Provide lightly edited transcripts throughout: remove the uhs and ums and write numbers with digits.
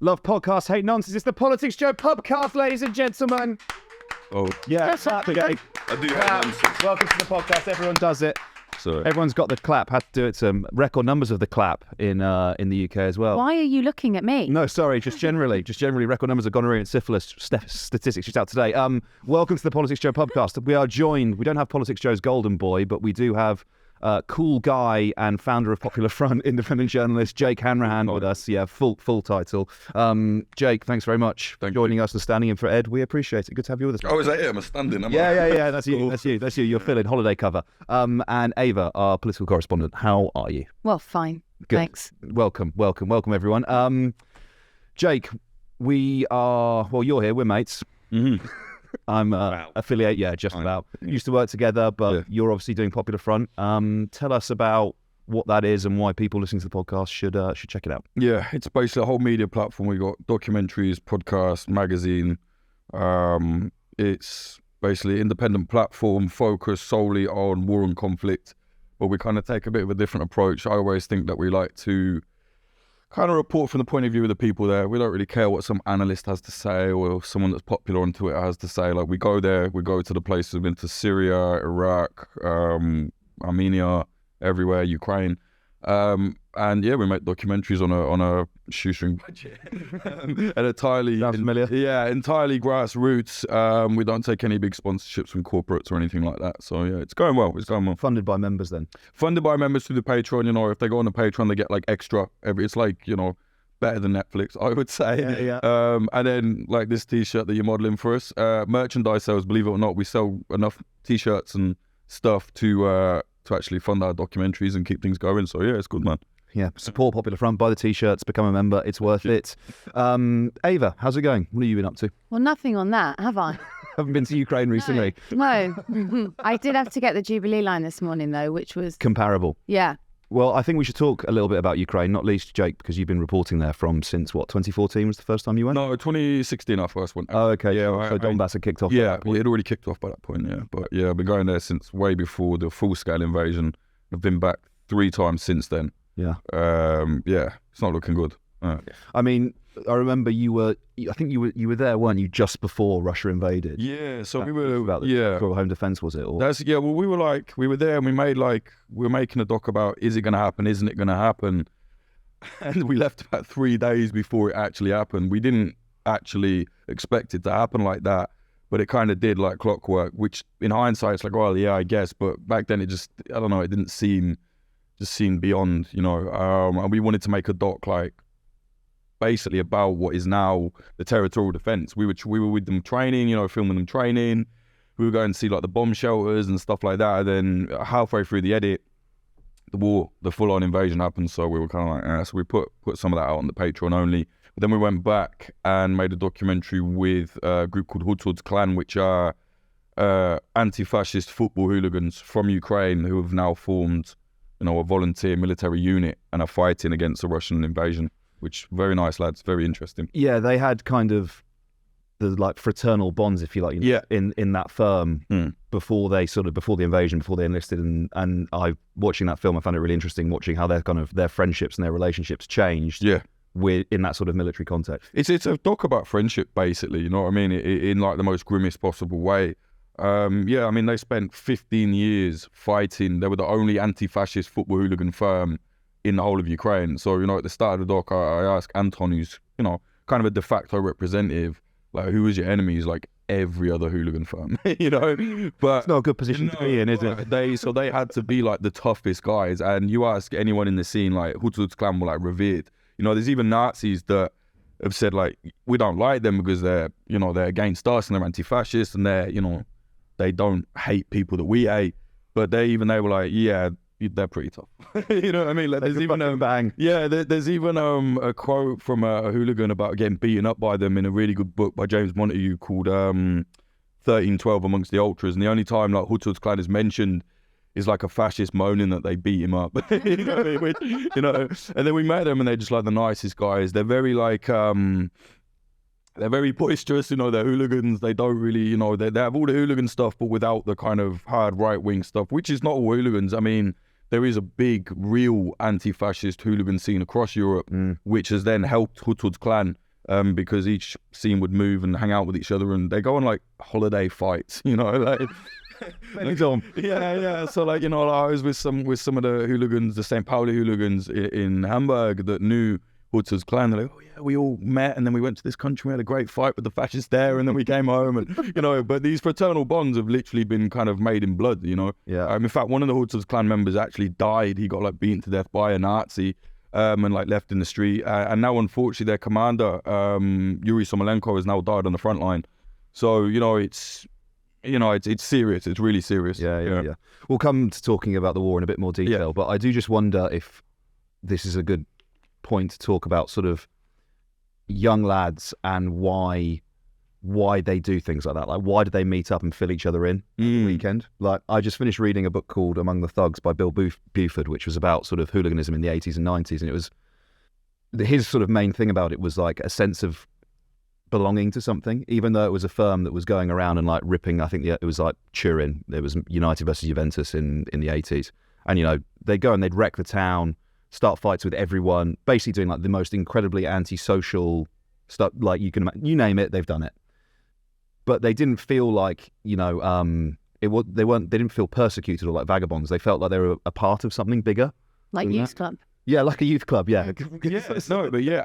Love podcasts, hate nonsense. It's the PoliticsJOE Pubcast, ladies and gentlemen. Oh, yeah. I do hate nonsense. Welcome to the podcast. Everyone does it. Sorry. Everyone's got the clap. Had to do it. Some record numbers of the clap in the UK as well. Why are you looking at me? No, sorry. Just generally, record numbers of gonorrhea and syphilis statistics just out today. Welcome to the PoliticsJOE Podcast. We are joined. We don't have PoliticsJOE's golden boy, but we do have cool guy and founder of Popular Front, independent journalist Jake Hanrahan with us. Yeah, full title. Jake, thanks very much for joining us and standing in for Ed. We appreciate it. Good to have you with us. Oh, is that it? I'm standing. Yeah. That's you. That's you. You're filling holiday cover. And Ava, our political correspondent. How are you? Well, fine. Good. Thanks. Welcome, everyone. Jake, we are. Well, you're here. We're mates. Mm-hmm. I'm affiliate, just about. Used to work together, but you're obviously doing Popular Front. Tell us about what that is and why people listening to the podcast should check it out. Yeah, it's basically a whole media platform. We got documentaries, podcasts, magazine. It's basically an independent platform focused solely on war and conflict, but we kind of take a bit of a different approach. I always think that we like to kind of report from the point of view of the people there. We don't really care what some analyst has to say or someone that's popular on Twitter has to say. Like, we go there, we go to the places, we've been to Syria, Iraq, Armenia, everywhere, Ukraine. And yeah, we make documentaries on a shoestring budget. And entirely grassroots. We don't take any big sponsorships from corporates or anything like that. So yeah, it's going well. Funded by members then? Funded by members through the Patreon. You know, if they go on the Patreon, they get like extra. It's like, you know, better than Netflix, I would say. Yeah. And then like this T-shirt that you're modelling for us. Merchandise sales, believe it or not, we sell enough T-shirts and stuff to actually fund our documentaries and keep things going. So yeah, it's good, man. Yeah, support Popular Front, buy the T-shirts, become a member. It's worth it. Ava, how's it going? What have you been up to? Well, nothing on that, have I? Haven't been to Ukraine recently. No. I did have to get the Jubilee line this morning, though, which was comparable. Yeah. Well, I think we should talk a little bit about Ukraine, not least, Jake, because you've been reporting there since 2014 was the first time you went? No, 2016 I first went. Oh, okay. Yeah, so Donbass had kicked off. Yeah, it had already kicked off by that point, yeah. But yeah, I've been going there since way before the full-scale invasion. I've been back 3 times since then. Yeah. It's not looking good. I mean, I remember you were there, weren't you, just before Russia invaded? Yeah, so we were about the home defense, was it? Or? Well, we were there and we were making a doc about, is it going to happen? Isn't it going to happen? And we left about 3 days before it actually happened. We didn't actually expect it to happen like that, but it kind of did, like clockwork, which in hindsight, it's like, well, yeah, I guess. But back then it just, I don't know, it didn't seem beyond, you know. And we wanted to make a doc like basically about what is now the territorial defense. We were with them training, you know, filming them training. We were going to see like the bomb shelters and stuff like that. And then halfway through the edit, the full-on invasion happened. So we were kind of like, so we put some of that out on the Patreon only. But then we went back and made a documentary with a group called Hutsud's Clan, which are anti-fascist football hooligans from Ukraine who have now formed, you know, a volunteer military unit and are fighting against the Russian invasion, which very nice lads, very interesting. Yeah, they had kind of the like fraternal bonds, if you like, in that firm before the invasion, before they enlisted, and watching that film, I found it really interesting watching how their friendships and their relationships changed. Yeah. In that sort of military context. It's a doc about friendship, basically, you know what I mean, in like the most grimmest possible way. I mean, they spent 15 years fighting. They were the only anti-fascist football hooligan firm in the whole of Ukraine. So, you know, at the start of the doc, I asked Anton, who's, you know, kind of a de facto representative, like, who was your enemy? He's like, every other hooligan firm, you know? But it's not a good position to be in, is it? They had to be like the toughest guys. And you ask anyone in the scene, like, Hutsud's Clan were like revered. You know, there's even Nazis that have said, like, we don't like them because they're against us and they're anti-fascist and they're, you know, they don't hate people that we hate. But they were like, yeah, they're pretty tough. You know what I mean? Like, there's even bang. Yeah, there's even a quote from a hooligan about getting beaten up by them in a really good book by James Montague called 1312 Amongst the Ultras. And the only time like Hutsud's Clan is mentioned is like a fascist moaning that they beat him up. You know what I mean? You know, and then we met them and they're just like the nicest guys. They're very like they're very boisterous, you know, they're hooligans. They don't really, you know, they have all the hooligan stuff, but without the kind of hard right-wing stuff, which is not all hooligans. I mean, there is a big, real anti-fascist hooligan scene across Europe, which has then helped Hutsud's Clan because each scene would move and hang out with each other, and they go on like holiday fights, you know, like. Yeah. So like, you know, I was with some of the hooligans, the St. Pauli hooligans in Hamburg that knew Hutz's clan. They're like, oh yeah, we all met and then we went to this country, we had a great fight with the fascists there, and then we came home, and you know, but these fraternal bonds have literally been kind of made in blood, you know. Yeah. In fact, one of the Hutz's clan members actually died. He got like beaten to death by a Nazi. And like left in the street, and now unfortunately their commander Yuri Somolenko has now died on the front line. So you know it's serious. It's really serious. Yeah. We'll come to talking about the war in a bit more detail, but I do just wonder if this is a good point to talk about sort of young lads and why they do things like that. Like, why do they meet up and fill each other in on the weekend? Like, I just finished reading a book called Among the Thugs by Bill Buford, which was about sort of hooliganism in the 80s and 90s, and it was his sort of main thing about it was like a sense of belonging to something, even though it was a firm that was going around and like ripping, I think it was like Turin, there was United versus Juventus in the 80s, and you know, they'd go and they'd wreck the town, start fights with everyone, basically doing like the most incredibly antisocial stuff, like you name it, they've done it. But they didn't feel like, you know, they didn't feel persecuted or like vagabonds. They felt like they were a part of something bigger. Like youth club. Yeah, like a youth club, yeah.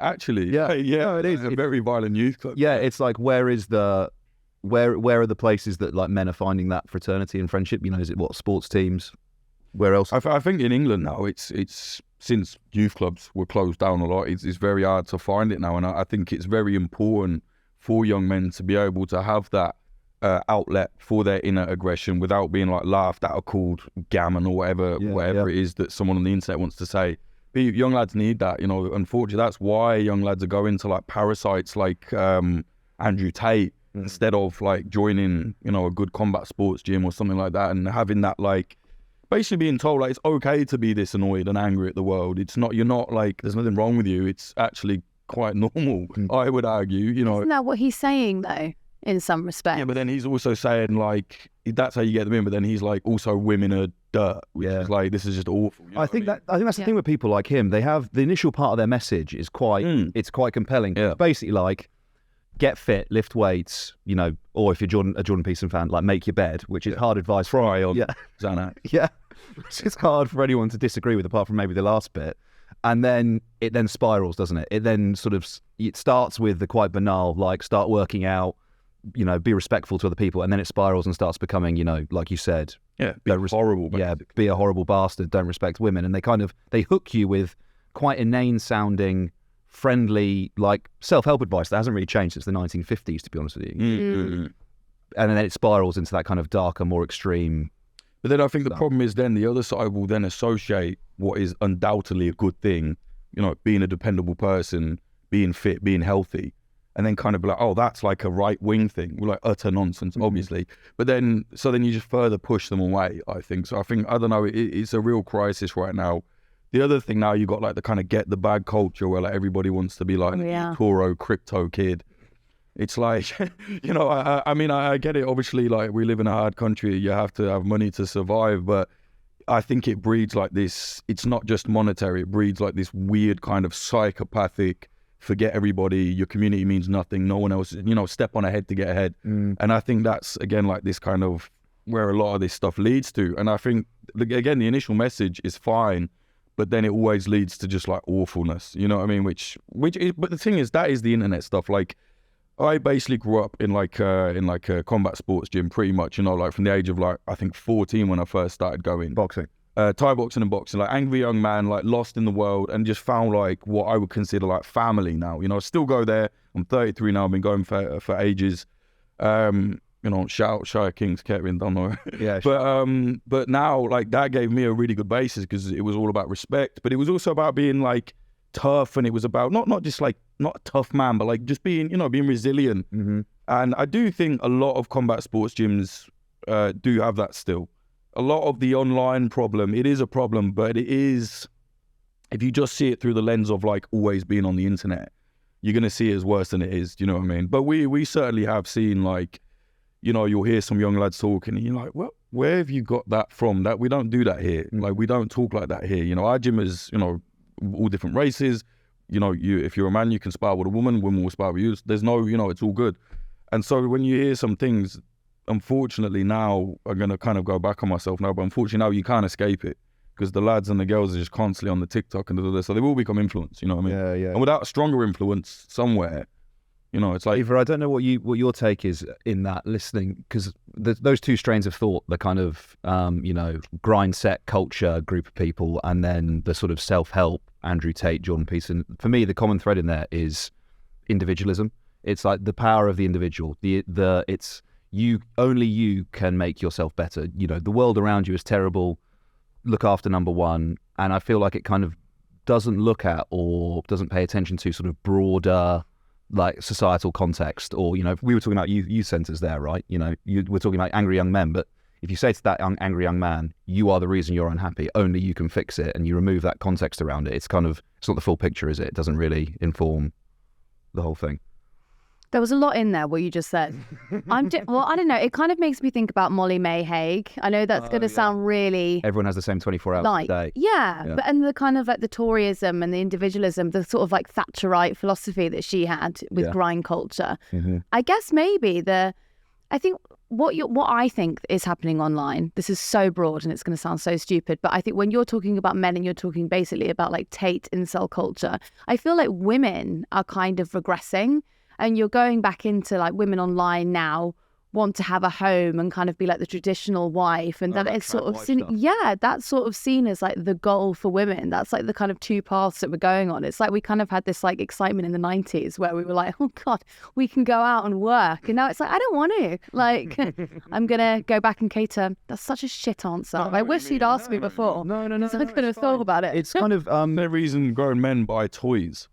Actually. No, it is a very violent youth club. Yeah, it's like, where are the places that like men are finding that fraternity and friendship? You know, is it what, sports teams? Where else? I think in England now, it's since youth clubs were closed down a lot, it's very hard to find it now, and I think it's very important for young men to be able to have that outlet for their inner aggression without being like laughed at or called gammon or whatever it is that someone on the internet wants to say. But young lads need that, you know. Unfortunately, that's why young lads are going to like parasites like Andrew Tate instead of like joining, you know, a good combat sports gym or something like that, and having that like basically being told like it's okay to be this annoyed and angry at the world. It's not, you're not like, there's nothing wrong with you. It's actually quite normal, I would argue, you know. Isn't that what he's saying though, in some respects? Yeah, but then he's also saying like, that's how you get them in, but then he's like, also women are dirt, which is like, this is just awful. I think that's the thing with people like him. They have the initial part of their message is quite, it's quite compelling. Yeah. Basically like, get fit, lift weights, you know, or if you're a Jordan Peterson fan, like make your bed, which is hard advice. Try on Xanax. Yeah, it's hard for anyone to disagree with, apart from maybe the last bit. And then it then spirals, doesn't it? It then sort of, it starts with the quite banal, like start working out, you know, be respectful to other people, and then it spirals and starts becoming, you know, like you said, be horrible. Basically. Be a horrible bastard, don't respect women, and they hook you with quite inane sounding, friendly, like self-help advice that hasn't really changed since the 1950s, to be honest with you. And then it spirals into that kind of darker, more extreme. But then I think the problem is then the other side will then associate what is undoubtedly a good thing, you know, being a dependable person, being fit, being healthy, and then kind of be like, oh, that's like a right-wing thing. We're like utter nonsense, obviously. But then, so then you just further push them away, I think. So I think, I don't know, it's a real crisis right now. The other thing now, you got like the kind of get the bag culture where like everybody wants to be like Toro crypto kid. It's like, you know, I mean, I get it. Obviously, like we live in a hard country. You have to have money to survive. But I think it breeds like this. It's not just monetary. It breeds like this weird kind of psychopathic, forget everybody. Your community means nothing. No one else, you know, step on ahead to get ahead. And I think that's, again, like this kind of where a lot of this stuff leads to. And I think, again, the initial message is fine, but then it always leads to just like awfulness. You know what I mean? Which is, but the thing is, that is the internet stuff. Like, I basically grew up in like a combat sports gym, pretty much, you know, like from the age of like, I think 14 when I first started going. Boxing. Thai boxing and boxing, like angry young man, like lost in the world, and just found like what I would consider like family now. You know, I still go there. I'm 33 now. I've been going for ages. You know, shout out Shire Kings, Kevin, don't know. Yeah. But now like that gave me a really good basis because it was all about respect, but it was also about being like tough, and it was about not just like not a tough man, but like just being, you know, being resilient. And I do think a lot of combat sports gyms do have that still. A lot of the online problem, it is a problem, but it is, if you just see it through the lens of like always being on the internet, you're going to see it as worse than it is. Do you know what I mean? But we certainly have seen like, you know, you'll hear some young lads talking and you're like, well, where have you got that from? That we don't do that here. Like we don't talk like that here. You know, our gym is, you know, all different races. if you're a man, you can spar with a woman will spar with you. There's no, it's all good. And so when you hear some things, unfortunately now, I'm going to kind of go back on myself now, but unfortunately now you can't escape it because the lads and the girls are just constantly on the TikTok and so they will become influenced, you know what I mean? Yeah, yeah. And without a stronger influence somewhere, it's like... Eva, I don't know what your take is in that, listening, because those two strains of thought, the kind of, grind set culture group of people, and then the sort of self-help, Andrew Tate, Jordan Peterson. For me, the common thread in there is individualism. It's like the power of the individual. It's only you can make yourself better. The world around you is terrible. Look after number one. And I feel like it kind of doesn't look at or doesn't pay attention to sort of broader, like, societal context. Or, we were talking about youth centres there, right? We're talking about angry young men, but if you say to that angry young man, you are the reason you're unhappy, only you can fix it, and you remove that context around it, it's not the full picture, is it? It doesn't really inform the whole thing. There was a lot in there, what you just said. I don't know. It kind of makes me think about May Hague. I know that's going to sound really... Everyone has the same 24 hours a day. Yeah. But and the kind of like the Toryism and the individualism, the sort of like Thatcherite philosophy that she had with grind culture. Mm-hmm. I guess maybe I think what I think is happening online, this is so broad and it's going to sound so stupid, but I think when you're talking about men and you're talking basically about like Tate incel culture, I feel like women are kind of regressing. And you're going back into like women online now want to have a home and kind of be like the traditional wife, and that it's sort of seen, that's sort of seen as like the goal for women. That's like the kind of two paths that we're going on. It's like we kind of had this like excitement in the 90s where we were like, oh God, we can go out and work, and now it's like I don't want to. Like I'm gonna go back and cater. That's such a shit answer. I wish you'd asked me before. No. So I could have thought about it. It's kind of no reason grown men buy toys.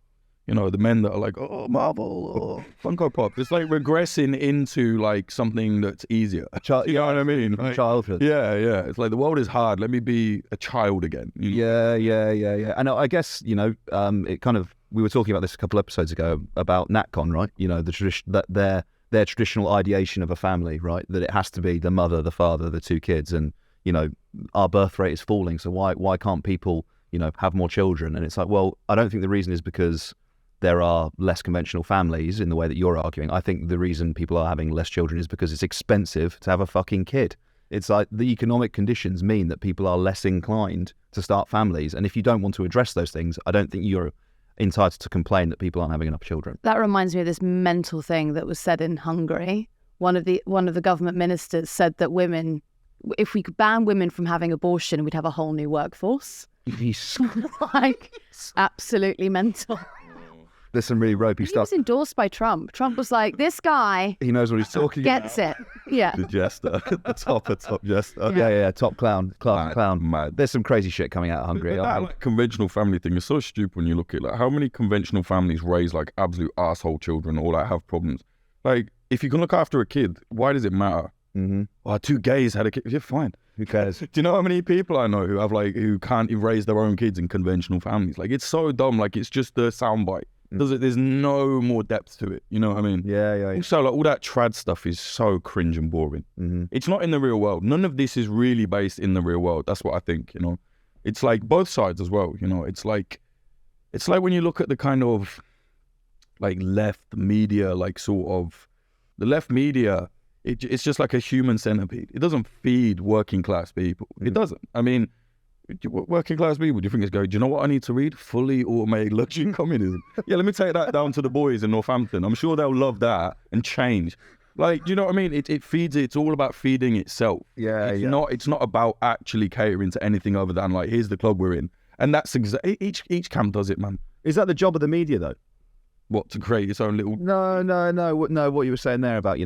The men that are like, oh, Marvel or Funko Pop. It's like regressing into like something that's easier. You know what I mean? Like, childhood. Yeah. It's like the world is hard. Let me be a child again. Yeah. And I guess, it kind of, we were talking about this a couple episodes ago about NatCon, right? The tradition that their traditional ideation of a family, right? That it has to be the mother, the father, the two kids. And, our birth rate is falling. So why can't people, have more children? And it's like, well, I don't think the reason is because there are less conventional families in the way that you're arguing. I think the reason people are having less children is because it's expensive to have a fucking kid. It's like the economic conditions mean that people are less inclined to start families. And if you don't want to address those things, I don't think you're entitled to complain that people aren't having enough children. That reminds me of this mental thing that was said in Hungary. One of the government ministers said that women, if we could ban women from having abortion, we'd have a whole new workforce. Like, absolutely mental. There's some really ropey stuff. He was endorsed by Trump. Trump was like, this guy... He knows what he's talking gets about. Gets it. Yeah. The jester. the top jester. Yeah. Top clown. Clown. Mad. There's some crazy shit coming out of Hungary. That like, conventional family thing is so stupid when you look at it. Like, how many conventional families raise like absolute asshole children or like have problems? Like, if you can look after a kid, why does it matter? Mm-hmm. Oh, two gays had a kid. You're fine. Who cares? Do you know how many people I know who have like who can't even raise their own kids in conventional families? Like, it's so dumb. Like, it's just the soundbite. There's no more depth to it. You know what I mean? Yeah. Also, like all that trad stuff is so cringe and boring. Mm-hmm. It's not in the real world. None of this is really based in the real world. That's what I think. It's like both sides as well. It's like when you look at the kind of like left media, like sort of the left media. It's just like a human centipede. It doesn't feed working class people. It doesn't. I mean. Working class people, do you think it's going, do you know what I need to read? Fully automated luxury communism. Yeah, let me take that down to the boys in Northampton. I'm sure they'll love that and change. Like, do you know what I mean? It feeds it. It's all about feeding itself. It's not about actually catering to anything other than like, here's the club we're in. And that's each camp does it, man. Is that the job of the media though? What, to create its own little... No. What you were saying there about,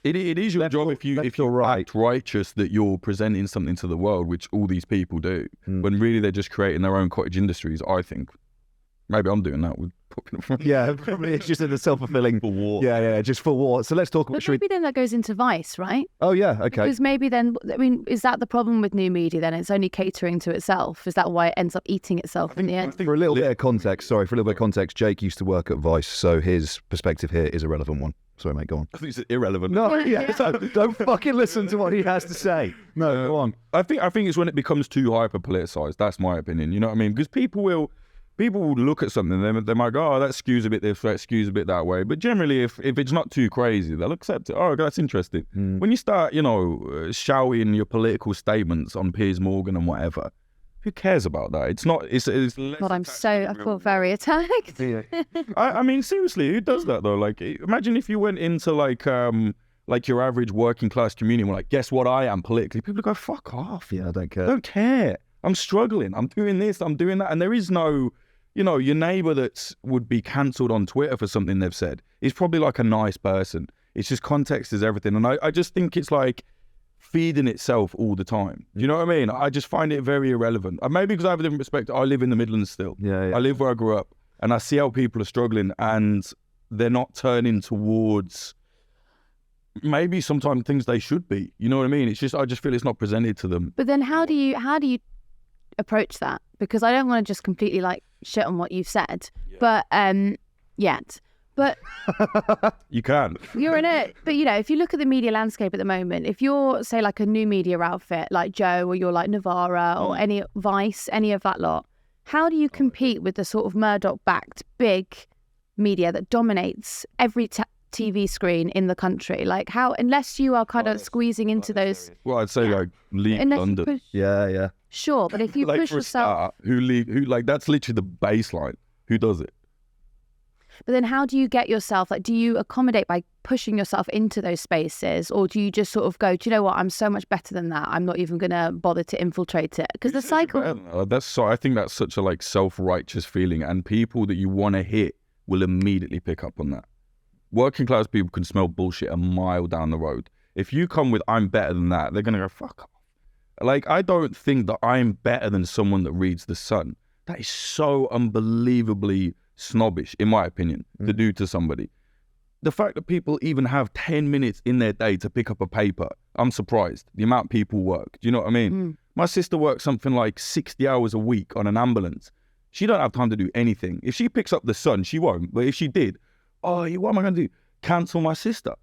It is your job if you right. act righteous that you're presenting something to the world, which all these people do, when really they're just creating their own cottage industries, I think. Maybe I'm doing that with Popular Front. Yeah, probably it's just in the self-fulfilling... For war. Yeah, just for war. So let's talk about... But maybe then that goes into vice, right? Oh, yeah, okay. Because maybe then, I mean, is that the problem with new media then? It's only catering to itself. Is that why it ends up eating itself in the end? For a little bit of context, Jake used to work at Vice, so his perspective here is a relevant one. Sorry, mate, go on. I think it's irrelevant. No, so don't fucking listen to what he has to say. No, go on. I think it's when it becomes too hyper-politicized. That's my opinion. You know what I mean? Because people will people will look at something, they might go, oh, that skews a bit this, that skews a bit that way. But generally, if it's not too crazy, they'll accept it. Oh, that's interesting. When you start, shouting your political statements on Piers Morgan and whatever, who cares about that? It's not. It's less. God, I feel very attacked. I mean, seriously, who does that though? Like, imagine if you went into like your average working class community, and were like, guess what I am politically? People would go, fuck off. Yeah, I don't care. Don't care. I'm struggling. I'm doing this. I'm doing that. And there is no, your neighbour that would be cancelled on Twitter for something they've said is probably like a nice person. It's just context is everything. And I just think it's like feeding itself all the time. Do you know what I mean? I just find it very irrelevant. Maybe because I have a different perspective. I live in the Midlands still. Yeah. I live where I grew up, and I see how people are struggling, and they're not turning towards maybe sometimes things they should be. You know what I mean? It's just, I just feel it's not presented to them. But then how do you approach that? Because I don't want to just completely like shit on what you've said, but But you can. You're in it. But, if you look at the media landscape at the moment, if you're, say, like a new media outfit like Joe, or you're like Novara or any Vice, any of that lot, how do you compete with the sort of Murdoch-backed big media that dominates every TV screen in the country? Like, how, unless you are kind of squeezing into those... Well, I'd say like leave London. Yeah. Sure, but if you like push for a yourself... start, who like, that's literally the baseline. Who does it? But then how do you get yourself, like, do you accommodate by pushing yourself into those spaces, or do you just sort of go, do you know what, I'm so much better than that, I'm not even going to bother to infiltrate it? Because the cycle... I think that's such a like self-righteous feeling, and people that you want to hit will immediately pick up on that. Working class people can smell bullshit a mile down the road. If you come with, I'm better than that, they're going to go, fuck off. Like, I don't think that I'm better than someone that reads The Sun. That is so unbelievably snobbish, in my opinion, to do to somebody. The fact that people even have 10 minutes in their day to pick up a paper, I'm surprised. The amount people work. Do you know what I mean? My sister works something like 60 hours a week on an ambulance. She don't have time to do anything. If she picks up The Sun, she won't. But if she did, what am I going to do? Cancel my sister.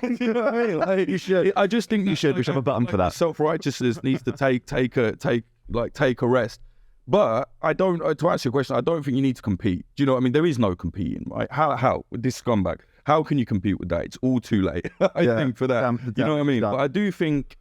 You know what I mean? Like, you should. I just think you should. We should have a button for that. Self-righteousness needs to take a rest. But I don't. To answer your question, I don't think you need to compete. Do you know what I mean? There is no competing, right? How with this scumbag? How can you compete with that? It's all too late. I think for that. You know what I mean? But I do think.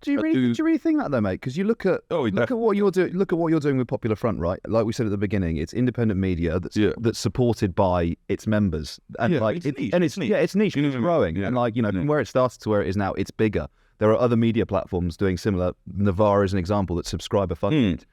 Do you really think that though, mate? Because you look at what you're doing. Look at what you're doing with Popular Front, right? Like we said at the beginning, it's independent media that's supported by its members, and it's niche. It's niche. It's niche. It's growing, and from where it started to where it is now, it's bigger. There are other media platforms doing similar. Navarre is an example that's subscriber funded.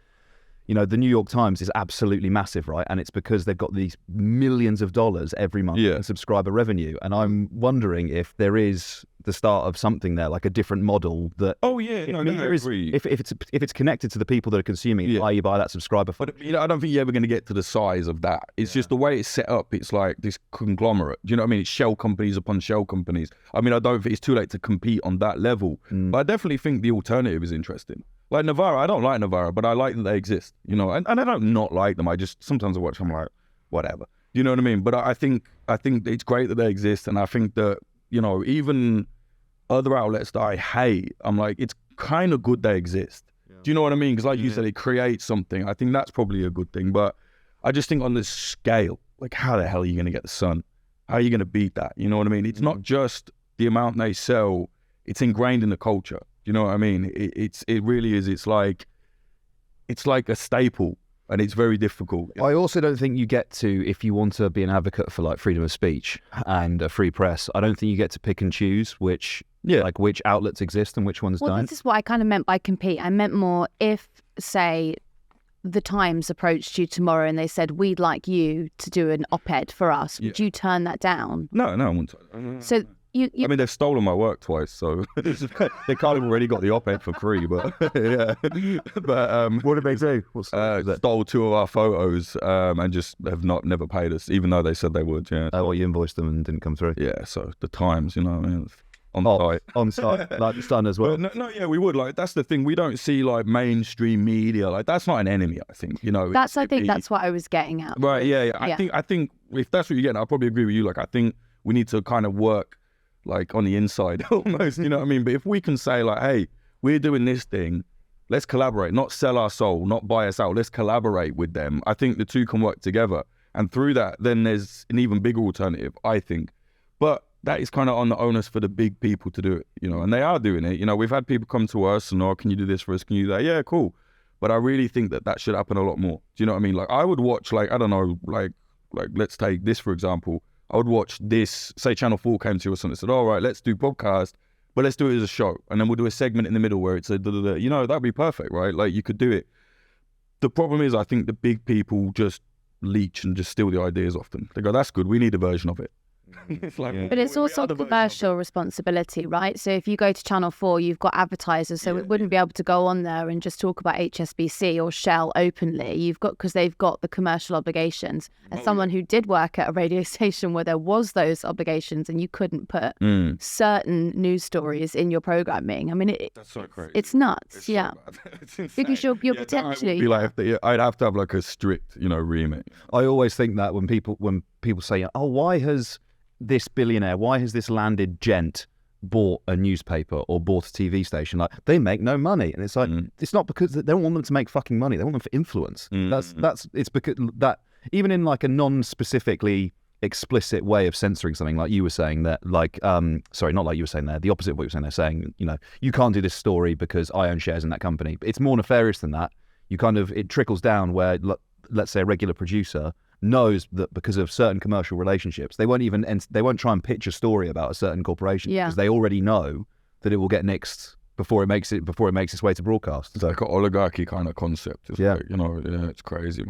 The New York Times is absolutely massive, right? And it's because they've got these millions of dollars every month in subscriber revenue. And I'm wondering if there is the start of something there, like a different model that... Oh, yeah. I agree. If it's connected to the people that are consuming it, why you buy that subscriber fund. But, I don't think you're ever going to get to the size of that. It's just the way it's set up. It's like this conglomerate. Do you know what I mean? It's shell companies upon shell companies. I mean, I don't think it's too late to compete on that level. But I definitely think the alternative is interesting. Like Navarra, I don't like Navarra, but I like that they exist, and I don't not like them. I just, sometimes I watch them like, whatever. You know what I mean? But I think it's great that they exist, and I think that, even other outlets that I hate, I'm like, it's kind of good they exist. Do you know what I mean? Because like you said, it creates something. I think that's probably a good thing. But I just think on this scale, like, how the hell are you going to get The Sun? How are you going to beat that? You know what I mean? It's not just the amount they sell, it's ingrained in the culture. You know what I mean? It really is. It's like a staple, and it's very difficult. I also don't think you get to, if you want to be an advocate for like freedom of speech and a free press, I don't think you get to pick and choose which outlets exist and which ones don't. This is what I kind of meant by compete. I meant more if, say, the Times approached you tomorrow and they said, we'd like you to do an op-ed for us, would you turn that down? No, I wouldn't. So I mean, they've stolen my work twice, so they kind of already got the op-ed for free. But But what did they do? Stole 2 of our photos and just have never paid us, even though they said they would. Yeah. Well, you invoiced them and didn't come through. Yeah. So the Times, on site, like the Sun as well. But we would. Like, that's the thing. We don't see like mainstream media. Like, that's not an enemy. I think. That's what I was getting at. Right. Yeah. I think if that's what you're getting, I'll probably agree with you. Like, I think we need to kind of work like on the inside almost, you know what I mean? But if we can say like, hey, we're doing this thing, Let's collaborate, not sell our soul, not buy us out. Let's collaborate with them. I think the two can work together. And through that, then there's an even bigger alternative, I think. But that is kind of on the onus for the big people to do it, you know, and they are doing it. You know, we've had people come to us and, oh, can you do this for us? Can you do that? Yeah, cool. But I really think that should happen a lot more. Do you know what I mean? Like, I would watch, like, I don't know, like let's take this, for example. I would watch this, say Channel 4 came to us and said, all right, let's do podcast, but let's do it as a show. And then we'll do a segment in the middle where it's a da-da-da. You know, that'd be perfect, right? Like, you could do it. The problem is, I think the big people just leech and just steal the ideas often. They go, that's good, we need a version of it. It's like, but it's also commercial responsibility, right? So if you go to Channel 4, you've got advertisers, so it wouldn't be able to go on there and just talk about HSBC or Shell openly. You've got, because they've got the commercial obligations. As someone who did work at a radio station where there was those obligations and you couldn't put certain news stories in your programming. I mean, that's so crazy. It's nuts, It's yeah. It's insane. Because you're potentially... Be like, I'd have to have like a strict, you know, remit. I always think that when people say, oh, why has this billionaire, why has this landed gent bought a newspaper or bought a TV station? Like, they make no money. And it's like, it's not because they don't want them to make fucking money. They want them for influence. It's because that, even in like a non-specifically explicit way of censoring something, like you were saying that, like, sorry, not like you were saying there, the opposite of what you were saying, they're saying, you know, you can't do this story because I own shares in that company. It's more nefarious than that. You kind of, it trickles down where, let's say a regular producer knows that because of certain commercial relationships, they won't try and pitch a story about a certain corporation because they already know that it will get nixed before it makes its way to broadcast. It's like an oligarchy kind of concept. It's like, you know, it's crazy,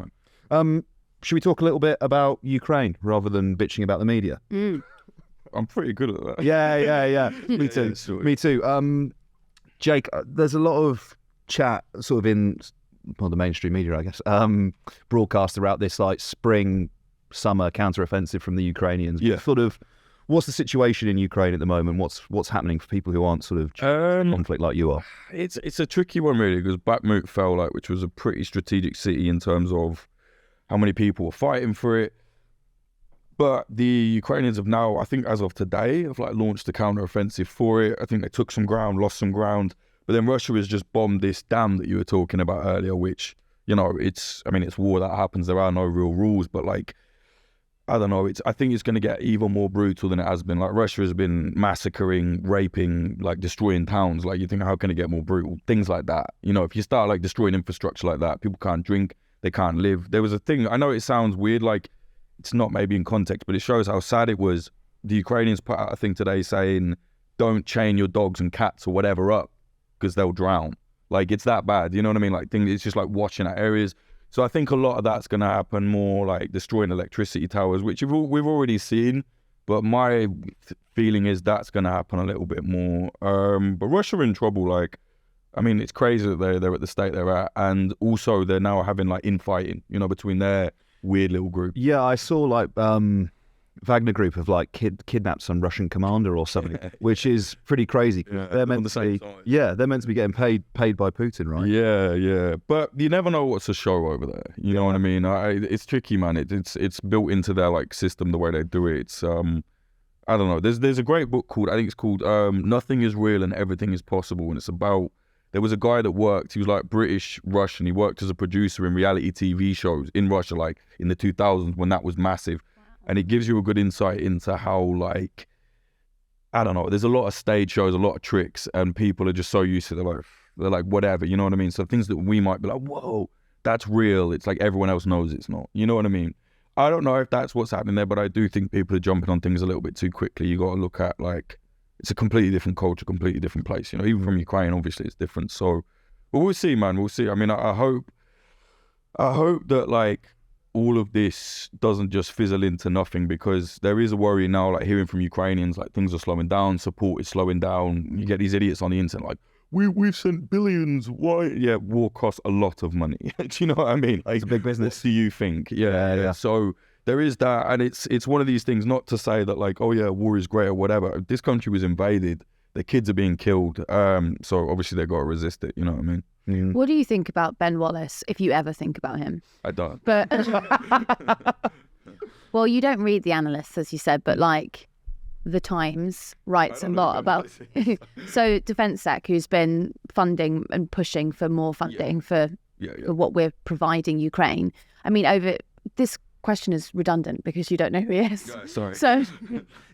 man. Should we talk a little bit about Ukraine rather than bitching about the media? I'm pretty good at that. Yeah. Me too. Me too. Jake, there's a lot of chat sort of in the mainstream media, I guess, broadcast throughout this like spring, summer counteroffensive from the Ukrainians. Yeah. Sort of, what's the situation in Ukraine at the moment? What's happening for people who aren't sort of conflict like you are? It's a tricky one really, because Bakhmut fell, like, which was a pretty strategic city in terms of how many people were fighting for it. But the Ukrainians have now, I think as of today, have like launched a counteroffensive for it. I think they took some ground, lost some ground. But then Russia has just bombed this dam that you were talking about earlier, which, you know, it's war, that happens. There are no real rules, but like, I don't know. I think it's going to get even more brutal than it has been. Like, Russia has been massacring, raping, like destroying towns. Like, you think, how can it get more brutal? Things like that. You know, if you start like destroying infrastructure like that, people can't drink, they can't live. There was a thing, I know it sounds weird, like it's not maybe in context, but it shows how sad it was. The Ukrainians put out a thing today saying, don't chain your dogs and cats or whatever up, because they'll drown. Like, it's that bad, you know what I mean? Like, it's just like washing out areas. So I think a lot of that's going to happen, more like destroying electricity towers, which we've already seen. But my feeling is that's going to happen a little bit more. But Russia are in trouble. Like, I mean, it's crazy that they're at the state they're at. And also they're now having like infighting, you know, between their weird little group. Yeah, I saw like Wagner Group have like kidnapped some Russian commander or something, which is pretty crazy. Yeah, they're meant to be, they're meant to be getting paid by Putin, right? Yeah. But you never know what's a show over there. You know what I mean? It's tricky, man. It's built into their like system the way they do it. It's I don't know. There's a great book called, I think it's called Nothing is Real and Everything is Possible, and it's about, there was a guy that worked, he was like British Russian. He worked as a producer in reality TV shows in Russia, like in the 2000s when that was massive. And it gives you a good insight into how, like, I don't know, there's a lot of stage shows, a lot of tricks, and people are just so used to it. They're like, whatever, you know what I mean? So things that we might be like, whoa, that's real. It's like everyone else knows it's not. You know what I mean? I don't know if that's what's happening there, but I do think people are jumping on things a little bit too quickly. You got to look at, like, it's a completely different culture, completely different place. You know, even from Ukraine, obviously, it's different. So, but we'll see, man. We'll see. I mean, I hope that, like, all of this doesn't just fizzle into nothing, because there is a worry now, like hearing from Ukrainians, like things are slowing down, support is slowing down. You get these idiots on the internet like, we've sent billions. Why? Yeah, war costs a lot of money. Do you know what I mean? Like, it's a big business. What do you think? Yeah. So there is that, and it's one of these things, not to say that like, oh yeah, war is great or whatever. This country was invaded. The kids are being killed. So obviously they've got to resist it. You know what I mean? What do you think about Ben Wallace, if you ever think about him? I don't. But well, you don't read the analysts, as you said, but like, The Times writes a lot about so Defence Sec, who's been funding and pushing for more funding for what we're providing Ukraine. I mean, over this question is redundant because you don't know who he is. Yeah, sorry. So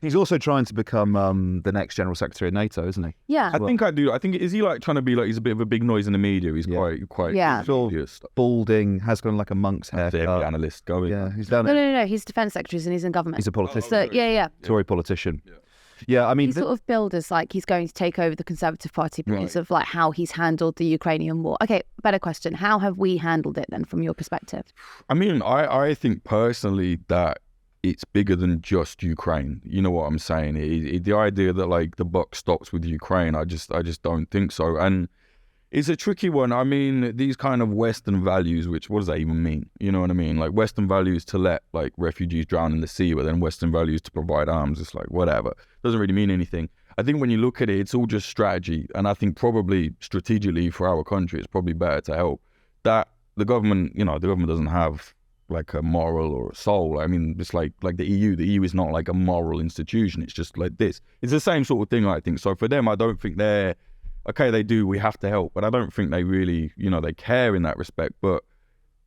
He's also trying to become the next General Secretary of NATO, isn't he? yeah. I think is he like trying to be like, he's a bit of a big noise in the media? He's quite Sort of balding, has got like a monk's haircut. Every analyst going. Yeah, he's down No. He's Defence Secretary and he's in government. He's a politician. So yeah. Tory politician. Yeah, I mean, He's sort of billed as like he's going to take over the Conservative Party because of like how he's handled the Ukrainian war. Okay, better question. How have we handled it then from your perspective? I mean, I think personally that it's bigger than just Ukraine. You know what I'm saying? The idea that like the buck stops with Ukraine, I just don't think so. And it's a tricky one. I mean, these kind of Western values, which what does that even mean? You know what I mean? Like Western values to let like refugees drown in the sea, but then Western values to provide arms. It's like whatever. Doesn't really mean anything. I think when you look at it, it's all just strategy. And I think probably strategically for our country, it's probably better to help that the government, the government doesn't have like a moral or a soul. I mean, it's like the EU. The EU is not like a moral institution. It's just like this. It's the same sort of thing, I think. So for them, I don't think they're, okay, they do, we have to help, but I don't think they really, they care in that respect. But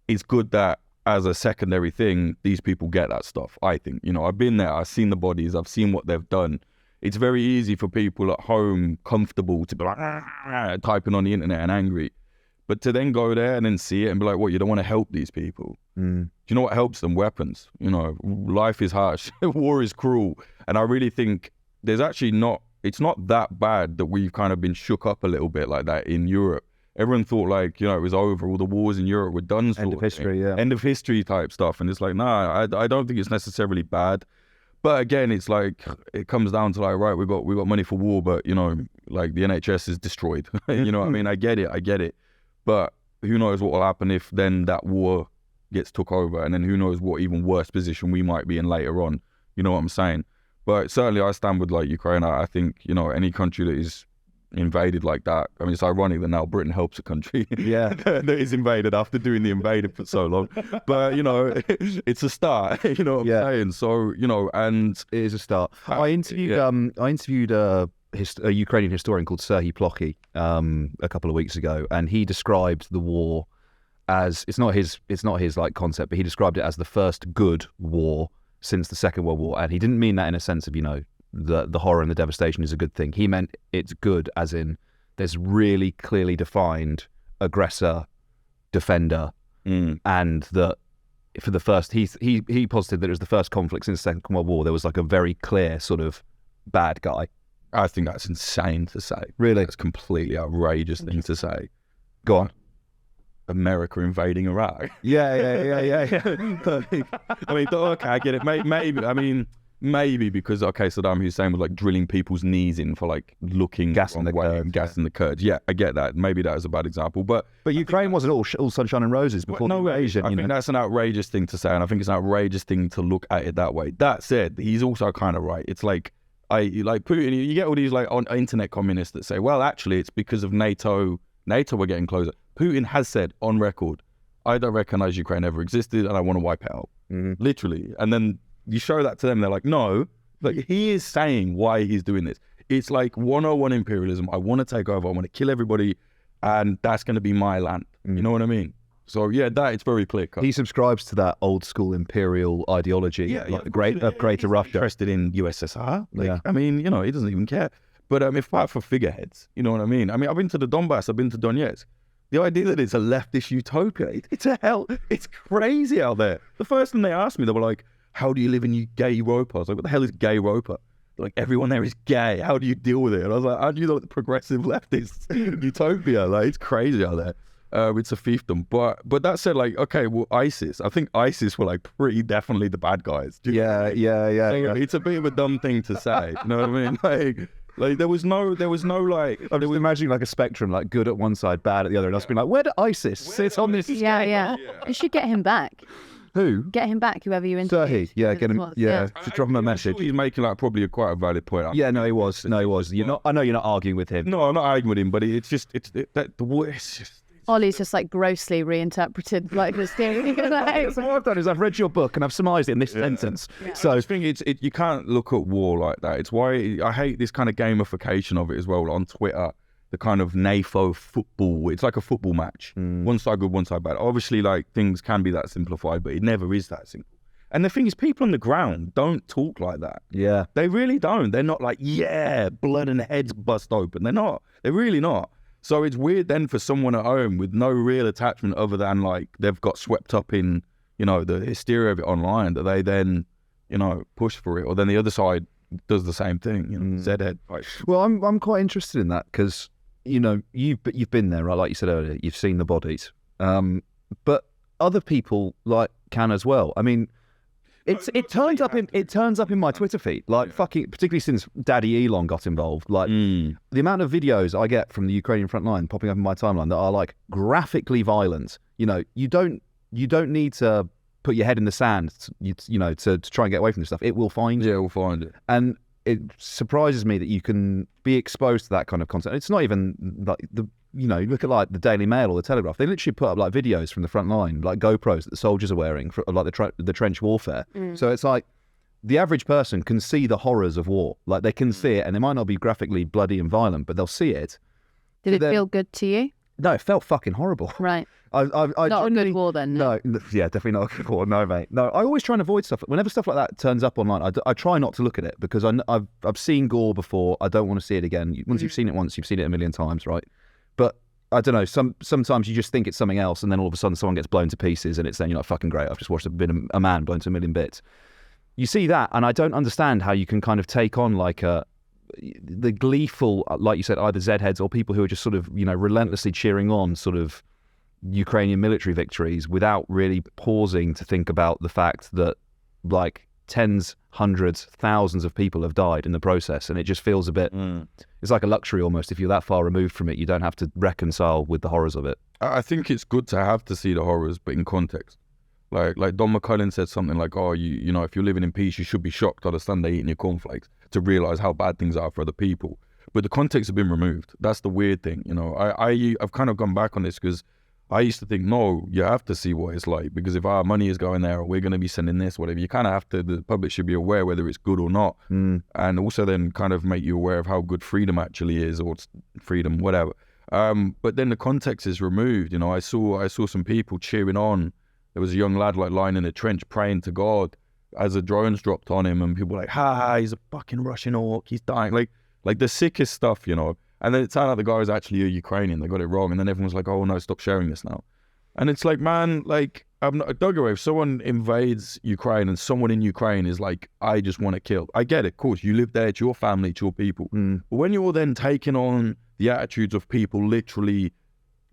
it's good that as a secondary thing, these people get that stuff, I think. I've been there, I've seen the bodies, I've seen what they've done. It's very easy for people at home, comfortable, to be like, typing on the internet and angry. But to then go there and then see it and be like, what, you don't want to help these people? Do you know what helps them? Weapons. Life is harsh, war is cruel. And I really think there's actually it's not that bad that we've kind of been shook up a little bit like that in Europe. Everyone thought like, it was over, all the wars in Europe were done. End of history, yeah. End of history type stuff. And it's like, nah, I don't think it's necessarily bad. But again, it's like, it comes down to like, right, we got money for war, but like the NHS is destroyed. You know what I mean? I get it. But who knows what will happen if then that war gets took over, and then who knows what even worse position we might be in later on. You know what I'm saying? But certainly I stand with like Ukraine. I think, any country that is invaded like that. I mean, it's ironic that now Britain helps a country that is invaded after doing the invaded for so long. But, it's a start, you know what I'm saying? So, and it is a start. I interviewed a Ukrainian historian called Seán Hickey a couple of weeks ago, and he described the war as, it's not his like concept, but he described it as the first good war since the Second World War. And he didn't mean that in a sense of, the horror and the devastation is a good thing. He meant it's good as in there's really clearly defined aggressor, defender, and that for the first, he posited that it was the first conflict since the Second World War. There was like a very clear sort of bad guy. I think that's insane to say. Really? It's completely outrageous thing to say. Go on. America invading Iraq. Yeah. I mean, okay, I get it. Maybe because, Saddam Hussein was like drilling people's knees in for like looking gas in the Kurds. Yeah, I get that. Maybe that is a bad example, but Ukraine wasn't all sunshine and roses before the invasion. I think that's an outrageous thing to say, and I think it's an outrageous thing to look at it that way. That said, he's also kind of right. It's like Putin. You get all these like on internet communists that say, well, actually, it's because of NATO. NATO were getting closer. Putin has said on record, I don't recognize Ukraine ever existed, and I want to wipe it out. Literally, and then you show that to them, they're like, no, like he is saying why he's doing this. It's like 101 imperialism. I want to take over. I want to kill everybody, and that's going to be my land. You know what I mean? So yeah, it's very clear cut. He subscribes to that old school imperial ideology, greater Russia. Interested in USSR. I mean, he doesn't even care. But if part for figureheads, you know what I mean? I mean, I've been to the Donbass, I've been to Donetsk. The idea that it's a leftist utopia, it's crazy out there. The first thing they asked me, they were like, how do you live in gay Europa? I was like, what the hell is gay Europa? They're like, everyone there is gay. How do you deal with it? And I was like, how do you know the progressive leftist utopia? Like, it's crazy out there. It's a fiefdom. But that said, like, okay, well, ISIS. I think ISIS were like pretty definitely the bad guys. Yeah. It's a bit of a dumb thing to say. You know what I mean? Like there was no like. I'm just imagining like a spectrum, like good at one side, bad at the other, and us being like, where did ISIS sit on this? Yeah. You should get him back. Who? Get him back, whoever you interviewed. Get him. To drop him a message. Sure he's making like probably quite a valid point. Yeah, no, he was. You're not. I know you're not arguing with him. No, I'm not arguing with him, but it's Ollie's just like grossly reinterpreted like this thing. So what I've done is I've read your book and I've surmised it in this sentence. Yeah. So I think you can't look at war like that. It's why I hate this kind of gamification of it as well on Twitter. The kind of NAFO football. It's like a football match. One side good, one side bad. Obviously, like, things can be that simplified, but it never is that simple. And the thing is, people on the ground don't talk like that. Yeah. They really don't. They're not like, yeah, blood and heads bust open. They're not. They're really not. So it's weird then for someone at home with no real attachment other than, like, they've got swept up in, you know, the hysteria of it online, that they then, you know, push for it. Or then the other side does the same thing, you know, Z-head. Well, I'm quite interested in that because, you know, you've been there, right? Like you said earlier, you've seen the bodies. But other people, like, can as well. I mean, it turns up in my Twitter feed, like fucking, particularly since Daddy Elon got involved. Like the amount of videos I get from the Ukrainian front line popping up in my timeline that are like graphically violent. You know, you don't need to put your head in the sand, you know, to try and get away from this stuff. It will find you. Yeah, we'll find it. And it surprises me that you can be exposed to that kind of content. It's not even like you know, look at like the Daily Mail or the Telegraph. They literally put up like videos from the front line, like GoPros that the soldiers are wearing for like the trench warfare. So it's like the average person can see the horrors of war. Like they can see it, and it might not be graphically bloody and violent, but they'll see it. Did it feel good to you? No, it felt fucking horrible. Right. I not a good war then. No, yeah, definitely not a good war. No, mate. No, I always try and avoid stuff. Whenever stuff like that turns up online, I try not to look at it because I've seen gore before. I don't want to see it again. Once you've seen it once, you've seen it a million times, right? But I don't know. Sometimes you just think it's something else, and then all of a sudden someone gets blown to pieces, and it's then you're like, fucking great. I've just watched a man blown to a million bits. You see that, and I don't understand how you can kind of take on like the gleeful, like you said, either Z-heads or people who are just sort of, you know, relentlessly cheering on sort of Ukrainian military victories without really pausing to think about the fact that like tens, hundreds, thousands of people have died in the process, and it just feels a bit it's like a luxury almost. If you're that far removed from it, you don't have to reconcile with the horrors of it. I think it's good to have to see the horrors, but in context. Like Don McCullin said something like, oh, you know, if you're living in peace, you should be shocked on a Sunday eating your cornflakes to realise how bad things are for other people. But the context has been removed. That's the weird thing, you know. I've kind of gone back on this because I used to think, no, you have to see what it's like, because if our money is going there or we're going to be sending this, whatever, you kind of have to, the public should be aware whether it's good or not. And also then kind of make you aware of how good freedom actually is, or freedom, whatever. But then the context is removed, you know. I saw some people cheering on. There was a young lad like lying in a trench praying to God as the drones dropped on him, and people were like, ha, he's a fucking Russian orc, he's dying. Like the sickest stuff, you know. And then it turned out the guy was actually a Ukrainian. They got it wrong. And then everyone was like, oh no, stop sharing this now. And it's like, man, like, don't get away. If someone invades Ukraine and someone in Ukraine is like, I just want to kill. I get it, of course. You live there, it's your family, it's your people. But when you're then taking on the attitudes of people literally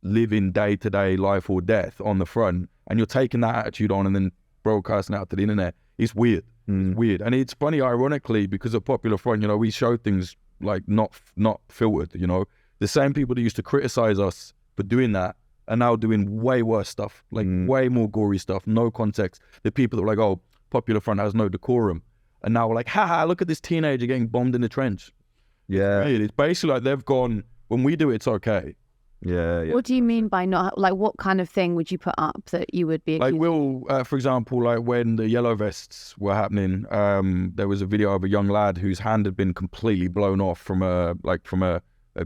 living day-to-day life or death on the front, and you're taking that attitude on and then broadcasting out to the internet, it's weird. It's weird. And it's funny, ironically, because of Popular Front, you know, we show things like not filtered, you know. The same people that used to criticize us for doing that are now doing way worse stuff, like way more gory stuff, no context. The people that were like, oh, Popular Front has no decorum, and now we're like, haha, look at this teenager getting bombed in the trench. Yeah. It's basically like they've gone, when we do it, it's okay. Yeah. What do you mean by not, like, what kind of thing would you put up that you would be like, for example, like when the yellow vests were happening, there was a video of a young lad whose hand had been completely blown off from a